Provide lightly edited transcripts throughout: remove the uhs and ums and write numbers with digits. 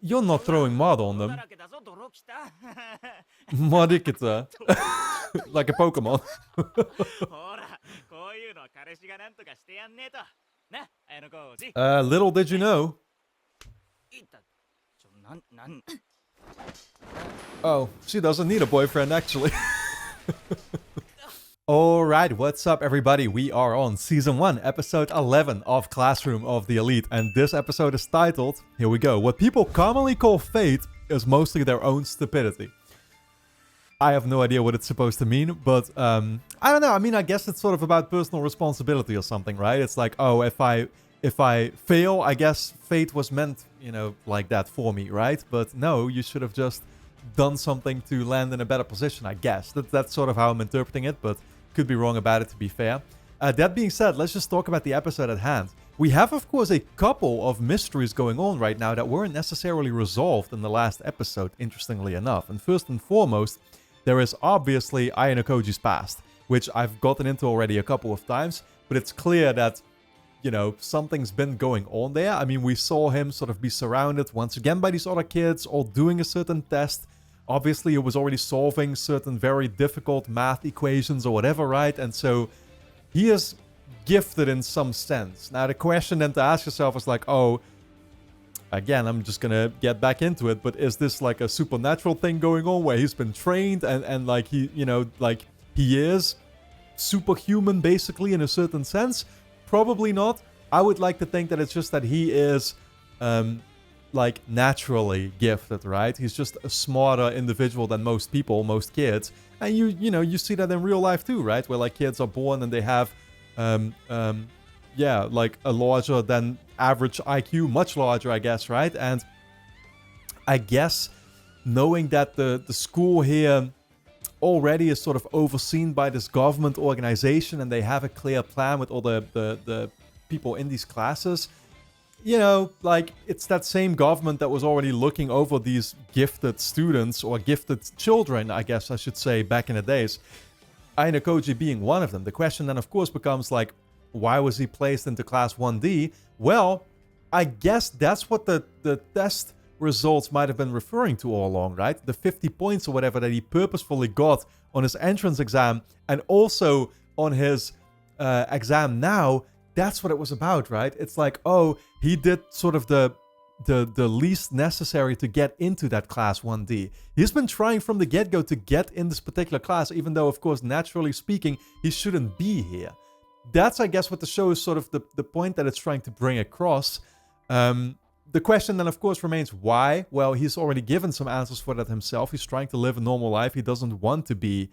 You're not throwing mud on them. Modikita. Like a Pokemon. Little did you know. Oh, she doesn't need a boyfriend, actually. Alright, what's up everybody? We are on Season 1, Episode 11 of Classroom of the Elite, and this episode is titled, here we go, what people commonly call fate is mostly their own stupidity. I have no idea what it's supposed to mean, but I don't know, I mean, I guess it's sort of about personal responsibility or something, right? It's like, oh, if I fail, I guess fate was meant, you know, like that for me, right? But no, you should have just done something to land in a better position, I guess. That's sort of how I'm interpreting it, but could be wrong about it, to be fair. That being said, let's just talk about the episode at hand. We have, of course, a couple of mysteries going on right now that weren't necessarily resolved in the last episode, interestingly enough. And first and foremost, there is obviously Ayanokoji's past, which I've gotten into already a couple of times, but it's clear that, you know, something's been going on there. I mean, we saw him sort of be surrounded once again by these other kids, all doing a certain test. Obviously, it was already solving certain very difficult math equations or whatever, right? And so he is gifted in some sense. Now, the question then to ask yourself is like, oh, again, I'm just gonna get back into it, but is this like a supernatural thing going on where he's been trained and like he, you know, like he is superhuman basically in a certain sense? Probably not. I would like to think that it's just that he is like naturally gifted, right? He's just a smarter individual than most people, most kids. And you know, you see that in real life too, right? Where like kids are born and they have yeah, like a larger than average IQ, much larger, I guess, right? And I guess knowing that the school here already is sort of overseen by this government organization and they have a clear plan with all the people in these classes, you know, like, it's that same government that was already looking over these gifted students, or gifted children, I guess I should say, back in the days. Ayanokoji being one of them. The question then, of course, becomes, like, why was he placed into Class 1D? Well, I guess that's what the test results might have been referring to all along, right? The 50 points or whatever that he purposefully got on his entrance exam, and also on his exam now. That's what it was about, right? It's like, oh, he did sort of the least necessary to get into that Class 1D. He's been trying from the get-go to get in this particular class, even though, of course, naturally speaking, he shouldn't be here. That's, I guess, what the show is sort of the point that it's trying to bring across. The question then, of course, remains why? Well, he's already given some answers for that himself. He's trying to live a normal life. He doesn't want to be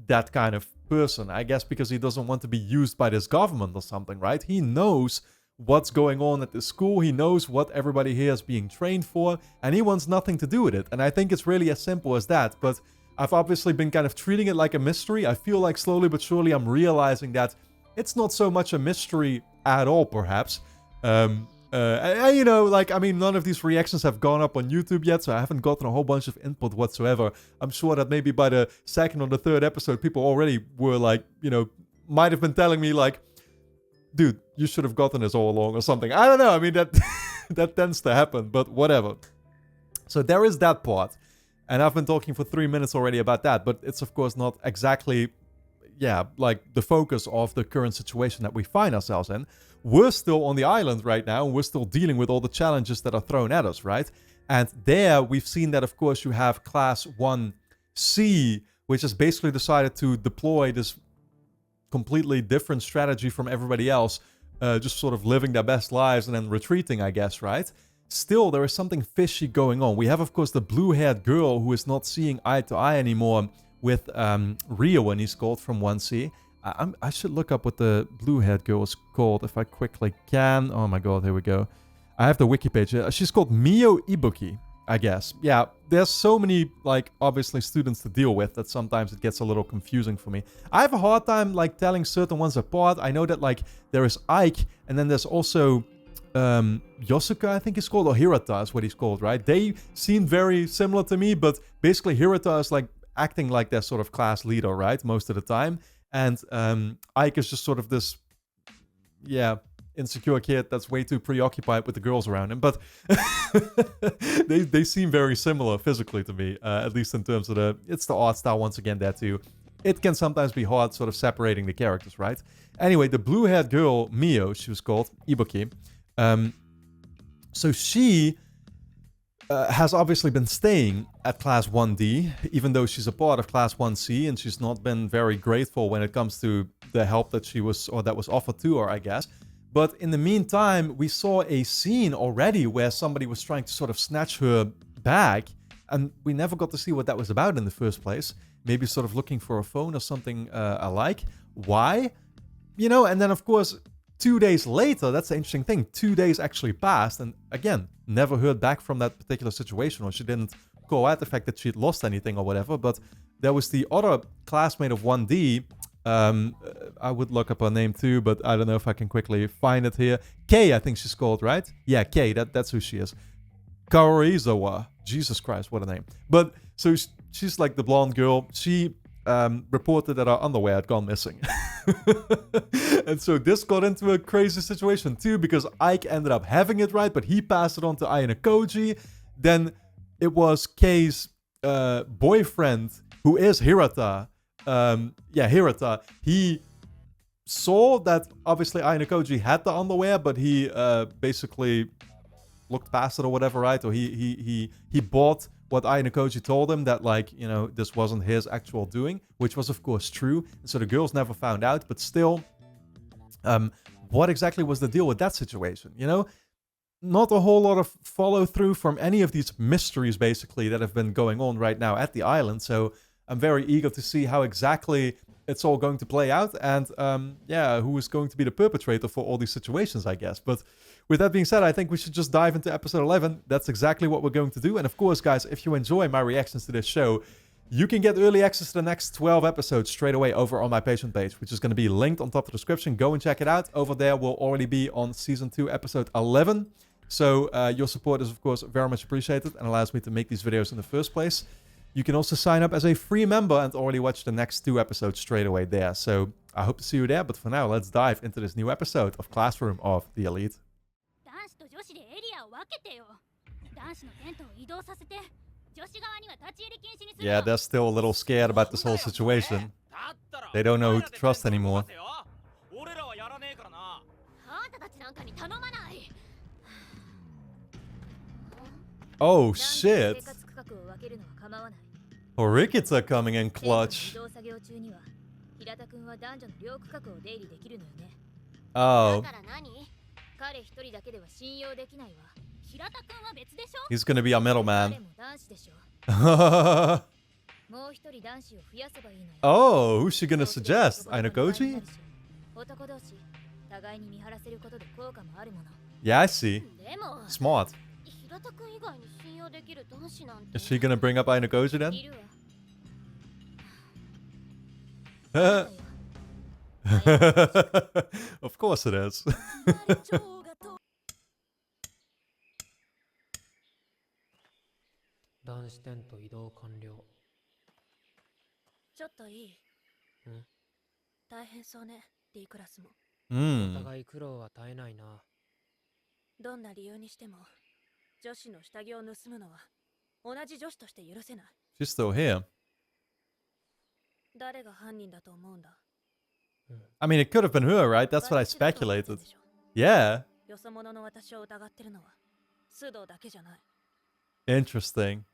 that kind of person, I guess, because he doesn't want to be used by this government or something, right? He knows what's going on at the school. He knows what everybody here is being trained for, and he wants nothing to do with it. And I think it's really as simple as that. But I've obviously been kind of treating it like a mystery. I feel like slowly but surely I'm realizing that it's not so much a mystery at all, perhaps. You know, like, I mean, none of these reactions have gone up on YouTube yet, so I haven't gotten a whole bunch of input whatsoever. I'm sure that maybe by the second or the third episode, people already were like, you know, might have been telling me like, dude, you should have gotten this all along or something. I don't know. I mean, that that tends to happen, but whatever. So there is that part. And I've been talking for 3 minutes already about that, but it's of course not exactly, yeah, like the focus of the current situation that we find ourselves in. We're still on the island right now, and we're still dealing with all the challenges that are thrown at us, right? And there, we've seen that, of course, you have Class 1C, which has basically decided to deploy this completely different strategy from everybody else, just sort of living their best lives and then retreating, I guess, right? Still, there is something fishy going on. We have, of course, the blue-haired girl who is not seeing eye to eye anymore with Rio, when he's called, from 1C. I should look up what the blue-haired girl is called if I quickly can. Oh my god, here we go. I have the wiki page. She's called Mio Ibuki, I guess. Yeah, there's so many, like, obviously students to deal with that sometimes it gets a little confusing for me. I have a hard time, like, telling certain ones apart. I know that, like, there is Ike, and then there's also Yosuke, I think he's called, or Hirata is what he's called, right? They seem very similar to me, but basically Hirata is, like, acting like their sort of class leader, right? Most of the time. And Ike is just sort of this, yeah, insecure kid that's way too preoccupied with the girls around him. But they seem very similar physically to me, at least in terms of it's the art style once again there too. It can sometimes be hard sort of separating the characters, right? Anyway, the blue-haired girl, Mio, she was called, Ibuki. So she has obviously been staying at Class 1D, even though she's a part of Class 1C, and she's not been very grateful when it comes to the help that that was offered to her, I guess. But in the meantime, we saw a scene already where somebody was trying to sort of snatch her bag, and we never got to see what that was about in the first place. Maybe sort of looking for a phone or something alike. Why? You know, and then of course, 2 days later, that's the interesting thing, 2 days actually passed, and again, never heard back from that particular situation, or she didn't call out the fact that she'd lost anything or whatever, but there was the other classmate of 1D, I would look up her name too, but I don't know if I can quickly find it here. Kay, I think she's called, right? Yeah, Kay, that's who she is. Kaorizawa. Jesus Christ, what a name. But, so she's like the blonde girl. She reported that her underwear had gone missing. And so this got into a crazy situation too, because Ike ended up having it right, but he passed it on to Ayanokoji. Then it was Kei's boyfriend, who is Hirata. Hirata. He saw that obviously Ayanokoji had the underwear, but he basically looked past it or whatever, right? Or he bought what Ayanokoji told him, that, like, you know, this wasn't his actual doing, which was of course true. So the girls never found out, but still, what exactly was the deal with that situation? You know, not a whole lot of follow through from any of these mysteries basically that have been going on right now at the island. So I'm very eager to see how exactly it's all going to play out, and who is going to be the perpetrator for all these situations, I guess. But with that being said, I think we should just dive into episode 11. That's exactly what we're going to do. And of course, guys, if you enjoy my reactions to this show, you can get early access to the next 12 episodes straight away over on my Patreon page, which is going to be linked on top of the description. Go and check it out. Over there, we'll already be on Season 2, Episode 11. So your support is, of course, very much appreciated and allows me to make these videos in the first place. You can also sign up as a free member and already watch the next 2 episodes straight away there. So I hope to see you there. But for now, let's dive into this new episode of Classroom of the Elite. Yeah, they're still a little scared about this whole situation. They don't know who to trust anymore. Oh shit! Horikits are coming in clutch. Oh. He's gonna be our middleman. Oh, who's she gonna suggest? Ayanokoji? Yeah, I see. Smart. Is she gonna bring up Ayanokoji then? Of course it is. She's still here. I mean, it could have been her, right? That's what I speculated. Yeah. Interesting.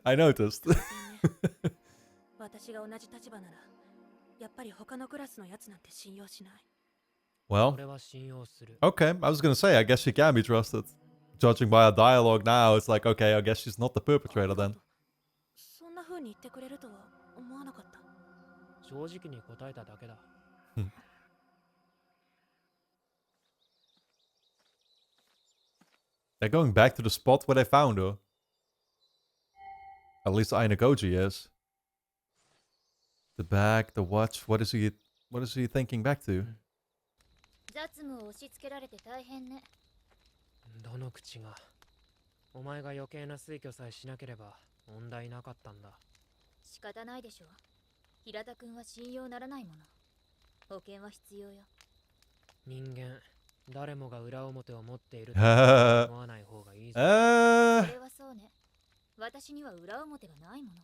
I noticed. Well, okay, I was gonna say, I guess she can be trusted. Judging by our dialogue now, it's like, okay, I guess she's not the perpetrator then. They're going back to the spot where they found her. At least Ayanokoji is. The bag, the watch, what is he thinking back to? 平田君は信用ならないもの。保険は必要よ。人間、誰もが裏表を持っているとは思わない方がいいぞ。それはそうね。私には裏表がないもの。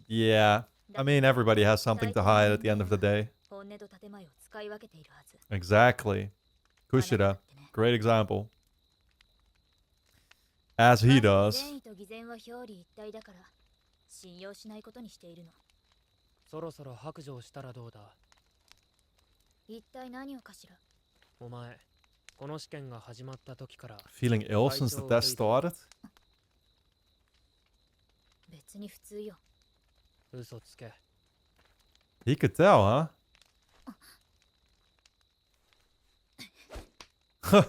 Yeah. I mean, everybody has something to hide at the end of the day. 本音と建前を使い分けているはず。Exactly. Kushida. Great example. As he does. 善意と偽善は表裏一体だから信用しないことにしているの。そろそろ白状したらどうだ。一体何をかしら。お前、この試験が始まった時から Feeling ill since the test started? 別に普通よ。嘘つけ。He could tell, huh?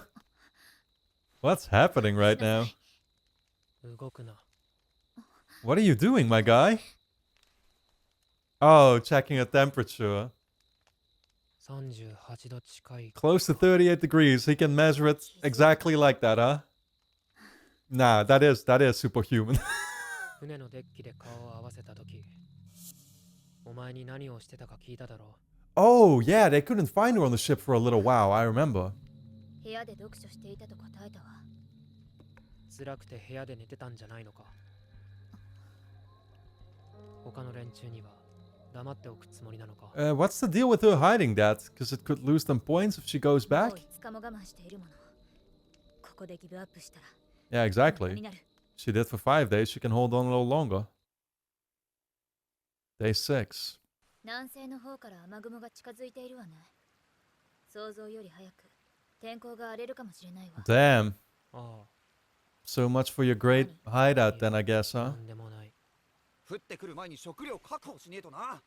What's happening right now? 動くな。What are you doing, my guy? Oh, checking a temperature. 38度近い。 Close to 38 degrees. He can measure it exactly like that, huh? Nah, that is superhuman. 船のデッキで顔を合わせた時、お前に何をしてたか聞いただろう。 Oh, yeah, they couldn't find her on the ship for a little while, I remember. 部屋で読書していたと答えたわ。辛くて部屋で寝てたんじゃないのか。他の連中には黙っておくつもりなのか。What's the deal with her hiding that? Because it could lose them points if she goes もう back? 5日も我慢しているもの。ここでギブアップしたら Yeah, 無駄 exactly. になる。 She did for 5 days. She can hold on a little longer. Day 6. 南西の方から雨雲が近づいているわね。想像より早く天候が荒れるかもしれないわ。 Damn. ああ、 So much for your great hideout then, I guess, な huh? んでもない。降ってくる前に食料確保しねえとな。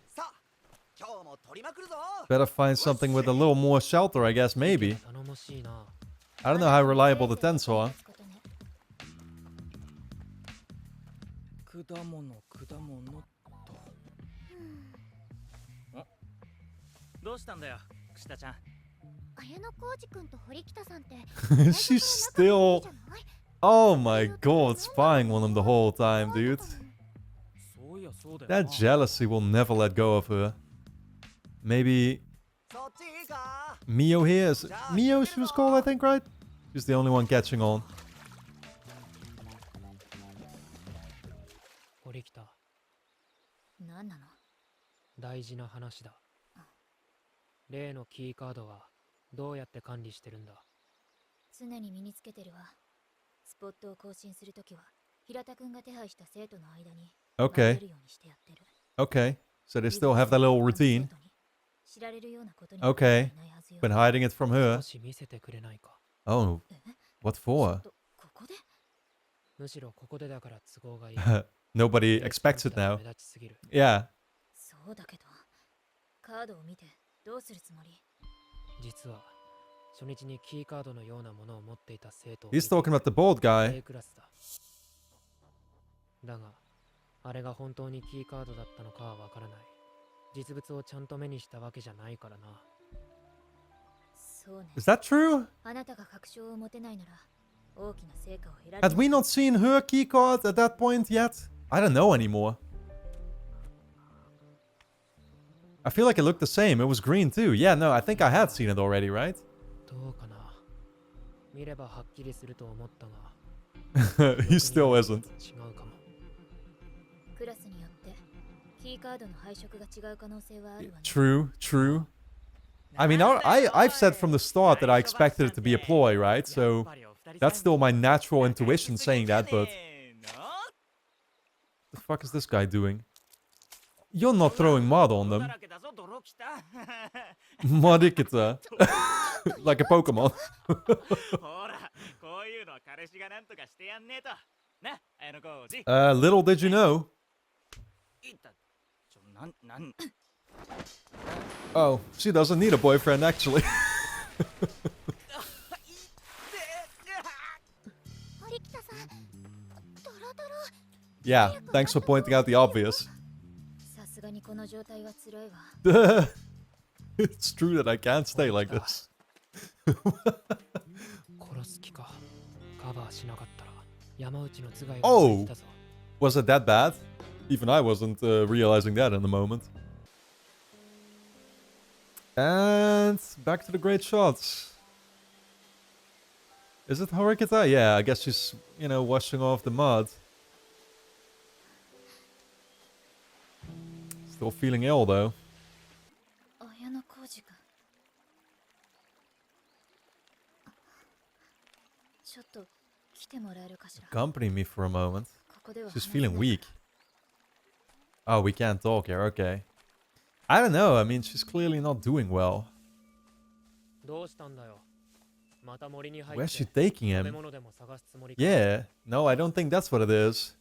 さあ、今日も取りまくるぞ。 Better find something with a little more shelter, I guess, maybe. 頼もしいな。 I don't know how reliable the tents are. 果物と。どうしたんだよ、串田ちゃん。綾小路くんと堀北さんって She's still... Oh my god, spying on him the whole time, dude. そういやそうだよ That な。 jealousy will never let go of her. Maybe そっちいいか。 Mio here is... Mio she was called, I think, right? She's the only one catching on. 堀北、何なの。大事な話だ。例のキーカードはどうやって管理してるんだ。常に身につけてるわ。スポットを更新するときは平田くんが手配した生徒の間に Okay. 混ぜるようにしてやってる。 Okay. So they still have that little routine. 知られるようなことに Okay. はないはずよ。 Been hiding it from 少 her. し見せてくれないか。 Oh. What ちょ for? っとここで。むしろここでだから都合がいい。 Nobody expects it now. 目立ちすぎる。 Yeah. そうだけどカードを見てどうするつもり。実は初日にキーカードのようなものを持っていた生徒を He's talking about the bald guy. A クラスだ。だが、あれが本当にキーカードだったのかはわからない。実物をちゃんと目にしたわけじゃないからな。そうね。 Is that true? あなたが確証を持てないなら大きな成果を得られ Had we not seen her keycard at that point yet? I don't know anymore. I feel like it looked the same. It was green too. Yeah, no, I think I had seen it already, right? どうかな。見ればはっきりすると思ったが。 He still isn't. 違うかも。クラスによってキーカードの配色が違う可能性はあるわね。 True, true. I mean, I've said from the start that I expected it to be a ploy, right? So that's still my natural intuition saying that, but... The fuck is this guy doing? You're not throwing mud on them. 泥来た。 Mudikita. Like a Pokemon. ほら、こういうのは彼氏がなんとかしてやんねえと。な、綾小路。 Little did you know. いった。なん。 Oh, she doesn't need a boyfriend, actually. 堀北さん、ドロドロ。 Yeah, thanks for pointing out the obvious. さすがにこの状態は辛いわ。It's true that I can't stay like this. 殺す気か。カバーしなかったら山内の頭蓋が Oh 出たぞ。 Was it that bad? Even I wasn't realizing that in the moment. And back to the great shots. Is it Horikita? Yeah, I guess she's, you know, washing off the mud. Still feeling ill though. 綾小路君。ちょっと来てもらえるかしら。 Accompany me for a moment. ここでは She's 話せない feeling weak. Oh, we can't talk here. Okay. I don't know. I mean, she's clearly not doing well. どうしたんだよ。また森に入 Where's っ she て taking 食べ him? 物でも探すつもりか。 Yeah. No, I don't think that's what it is.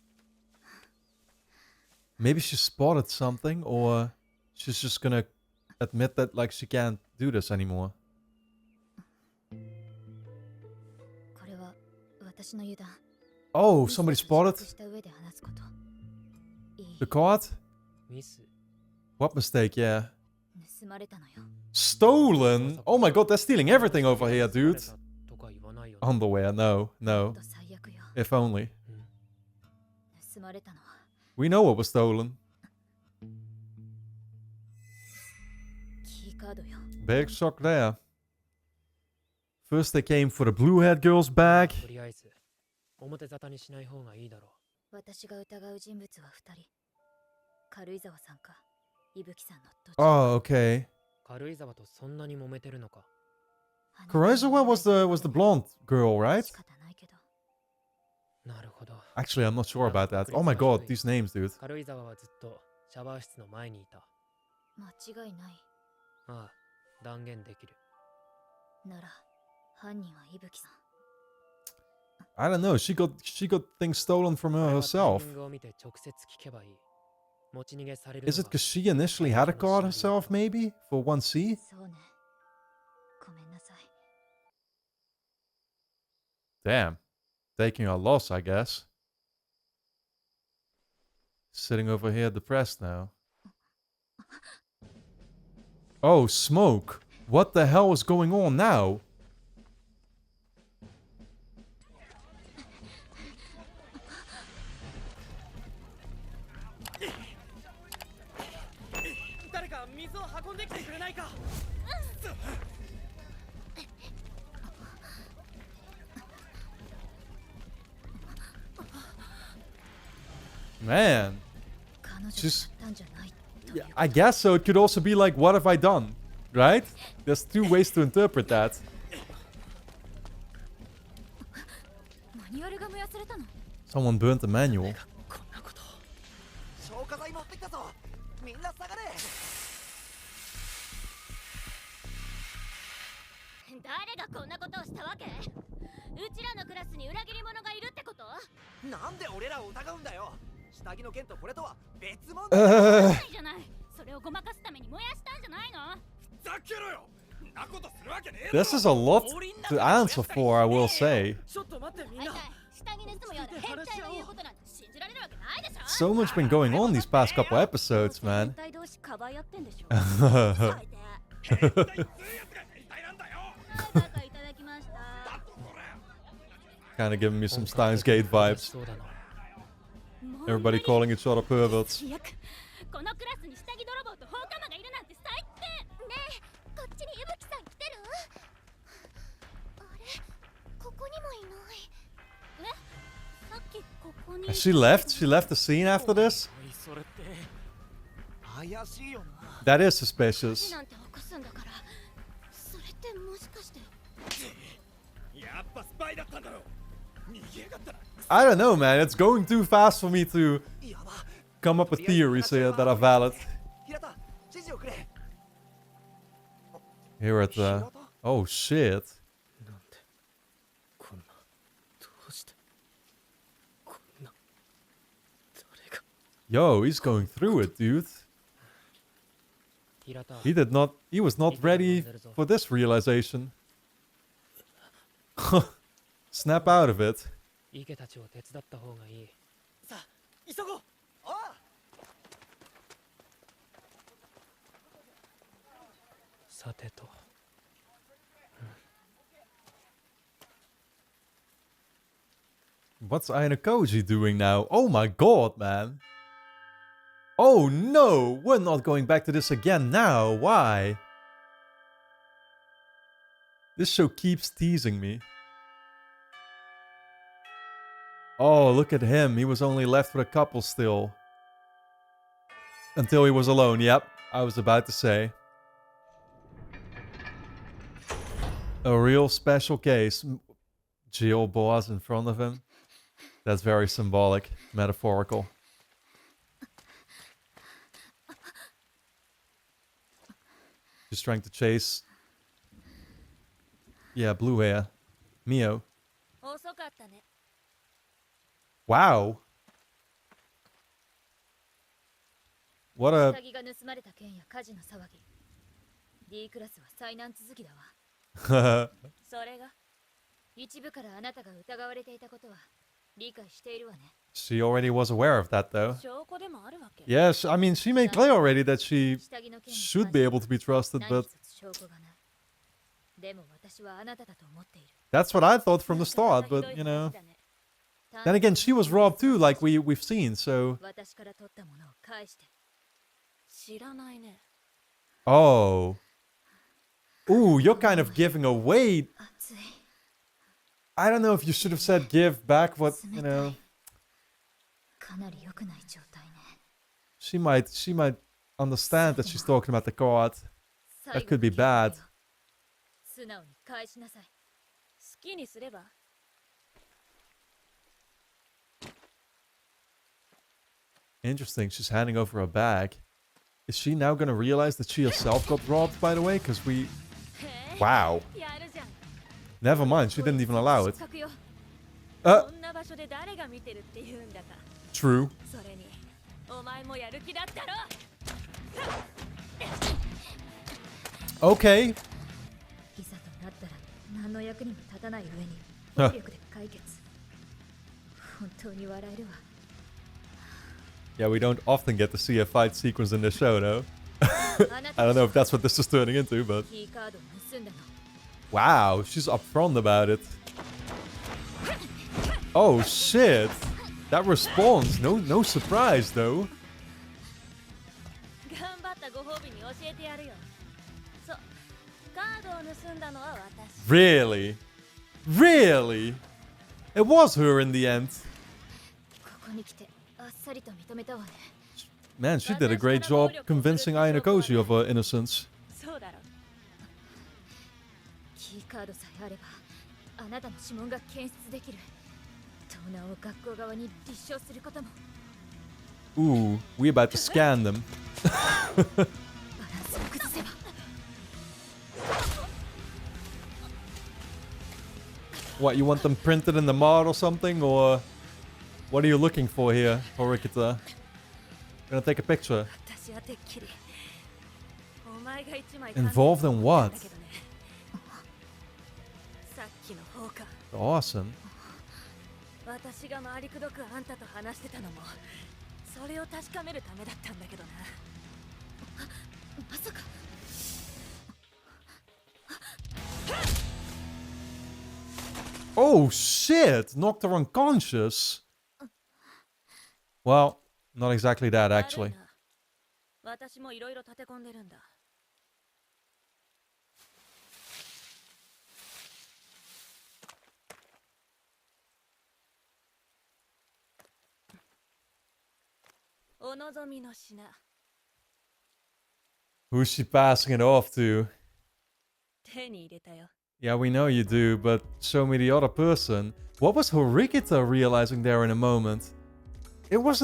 Maybe she spotted something, or she's just gonna admit that, like, she can't do this anymore. これは私の油断。 Oh, ミスを somebody 自 spotted 覚した上で話すこといい the card? ミス。 What mistake? Yeah. 盗まれたのよ。 Stolen? Oh my god, they're stealing everything over here, dude. とか言わないよね。 Underwear, no, ほん no. と最悪よ。 If only. 盗まれたのは We know what was stolen. キーカードよ。 Big shock there. First they came for the blue-haired girl's bag. とりあえず表沙汰にしない方がいいだろ私が疑う人物は2人。軽井沢さんか、伊吹さんのどっち Oh, okay. う。軽井沢とそんなに揉めてるのか。あなた Kuroizawa was the blonde girl, right? 仕方ないけど。なるほど。 Actually, I'm not sure about that. Oh my god, these names, dude. 軽井沢はずっとシャワー室の前にいた。間違いない。ああ、断言できる。なら、犯人は伊吹さん。 I don't know. She got things stolen from her これはタイ herself. ミングを見て直接聞けばいい。持ち逃げされる Is の it が because she initially had a card herself, maybe? For 1C? そうね。ごめんなさい。 Damn. Taking a loss, I guess. Sitting over here depressed now. Oh, smoke. What the hell is going on now? 誰か水を運んできてくれないか。 Man. 彼女が She's- やったんじゃないという Yeah, I guess so. It could also be like, what have I done? Right? There's two ways to interpret that. マニュアルが燃やされたの。 Someone burnt the manual. こんなこと。消火剤持ってきたぞ。みんな下がれ。誰がこんなことをしたわけ？うちらのクラスに裏切り者がいるってこと？なんで俺らを疑うんだよ。下着の件とこれとは別物 ないじゃない。それをごまかすために燃やしたんじゃないの？ふざけろよ。んなことするわけねえだろ。 This is a lot to answer for, I will say. ちょっと待ってみんな。あいつ下着盗むような変態が言うことなんて信じられるわけないでしょ。 So much been going on these past couple episodes, man. 変態同士かばい合ってんでしょ。 Kind 最低。変態強いやつが変態なんだよ。はい、バカいただきました。 of giving me some Steins Gate vibes. そうだな。 Everybody calling each other perverts. 最悪。このクラスに下着泥棒と放火魔がいるなんて最低。ねえ、こっちに伊吹さん来てる？あれ、ここにもいない。え、さっきここに。 Has she left? She left the scene after this? おいそれって。怪しいよな。 That is 火 suspicious. なんて起こすんだから。それってもしかして。やっぱスパイだったんだろ。逃げやがったな。 I don't know, man. It's going too fast for me to やば。 come up with theories here that are valid. 平田、指示をくれ。 Here at the... Oh, shit. なんでこんなどうしてこんな誰が Yo, he's going through it, dude. 平田 He was not ready for this realization. Snap out of it. 池たちを手伝った方がいい。さあ、急ごう。ああ。さてと。 What's Ayanokoji doing now? Oh my god, man. Oh no! We're not going back to this again now. Why? This show keeps teasing me. Oh, look at him. He was only left with a couple still. Until he was alone. Yep, I was about to say. A real special case. Jill boss in front of him. That's very symbolic, metaphorical. Just trying to chase. Yeah, blue hair. Mio. 遅かったね。 Wow. What a... 下着が盗まれた件や火事の騒ぎ。D クラスは災難続きだわ。それが一部からあなたが疑われていたことは理解しているわね。 She already was aware of that though. 証拠でもあるわけ。 Yes, I mean, she made clear already that she 下着の件に should be able to be trusted, 何 but 一つ証拠がない。でも私はあなただと思っている。 that's what I thought from the start, but you know. Then again, she was robbed too, like we've seen, so... 私から取ったものを返して。知らないね。 Oh. Ooh, you're kind of giving away... 熱い。 I don't know if you should have said give back what, you know... かなり良くない状態ね。 She might understand that she's talking about the card. That could be bad. 素直に返しなさい。好きにすれば。 Interesting, she's handing over a bag. Is she now gonna realize that she herself got robbed, by the way? Because we... Wow. やるじゃん。 Never mind, she didn't even allow it. 失格よ。こんな場所で誰が見てるって言うんだか。 True. それに、お前もやる気だったろ。 Okay. いざとなったら何の役にも立たない上に暴力で解決。本当に笑えるわ。 Yeah, we don't often get to see a fight sequence in this show, no? I don't know if that's what this is turning into, but... キーカードを盗んだの。 Wow, she's upfront about it. Oh shit! That response, no surprise though. 頑張ったご褒美に教えてやるよ。そう、カードを盗んだのは私。 Really? Really? It was her in the end. ここに来てあっさりと認めたわね。 Man, she did a great job convincing Ayanokoji of her innocence. そうだろ。キーカードさえあればあなたの指紋が検出できる。盗難を学校側に立証することも。 Ooh, we about to scan them. バランスを崩せば。 What, you want them printed in the mud or something, or what are you looking for here, Horikita? Gonna take a picture. 私はてっきり。お前が一枚 Involved in what? さっきの方か。 Awesome. 私が回りくどくあんたと話してたのもそれを確かめるためだったんだけどな。まさか。 Oh shit! Knocked her unconscious. Well, not exactly that actually. 私もいろいろ立て込んでるんだ。お望みの品。 Who's she passing it off to? 手に入れたよ。 Yeah, we know you do, but show me the other person. What was Horikita realizing there in a moment? Was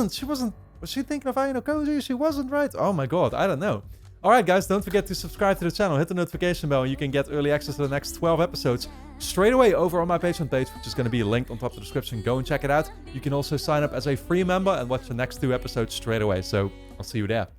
she thinking of Ayanokoji? She wasn't, right? Oh my god, I don't know. Alright guys, don't forget to subscribe to the channel, hit the notification bell, and you can get early access to the next 12 episodes straight away over on my Patreon page, which is going to be linked on top of the description. Go and check it out. You can also sign up as a free member and watch the next 2 episodes straight away, so I'll see you there.